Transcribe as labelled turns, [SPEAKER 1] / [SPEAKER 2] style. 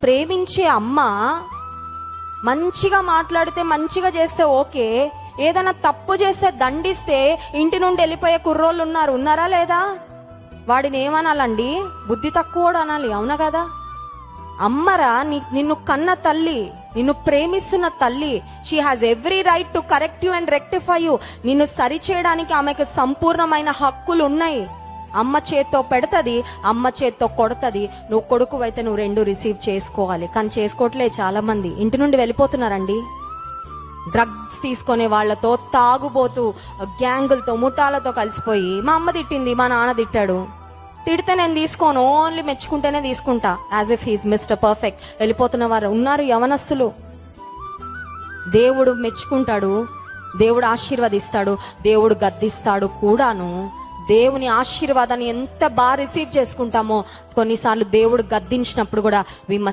[SPEAKER 1] ప్రేమించే అమ్మ మంచిగా మాట్లాడితే, మంచిగా చేస్తే ఓకే, ఏదైనా తప్పు చేస్తే దండిస్తే ఇంటి నుండి వెళ్ళిపోయే కుర్రోళ్ళు ఉన్నారా లేదా? వాడిని ఏమనాలండి? బుద్ధి తక్కువడు అనాలి, అవునా కదా? అమ్మరా నిన్ను కన్న తల్లి, నిన్ను ప్రేమిస్తున్న తల్లి. She has every right to correct you and rectify you. నిన్ను సరిచేయడానికి ఆమెకు సంపూర్ణమైన హక్కులు ఉన్నాయి. అమ్మ చేత్తో పెడతది, అమ్మ చేత్తో కొడతది. నువ్వు కొడుకు అయితే నువ్వు రెండు రిసీవ్ చేసుకోవాలి. కానీ చేసుకోవట్లే చాలా మంది. ఇంటి నుండి వెళ్ళిపోతున్నారండి. డ్రగ్స్ తీసుకునే వాళ్లతో, తాగుబోతూ గ్యాంగులతో, ముఠాలతో కలిసిపోయి, మా అమ్మ తిట్టింది, మా నాన్న తిట్టాడు, తిడితే నేను తీసుకోను, ఓన్లీ మెచ్చుకుంటేనే తీసుకుంటా, as if he's mister perfect. వెళ్ళిపోతున్న వారు ఉన్నారు యవనస్తులు. దేవుడు మెచ్చుకుంటాడు, దేవుడు ఆశీర్వదిస్తాడు, దేవుడు గద్దిస్తాడు కూడాను. దేవుని ఆశీర్వాదాన్ని ఎంత బాగా రిసీవ్ చేసుకుంటామో, కొన్నిసార్లు దేవుడు గద్దించినప్పుడు కూడా వి మస్ట్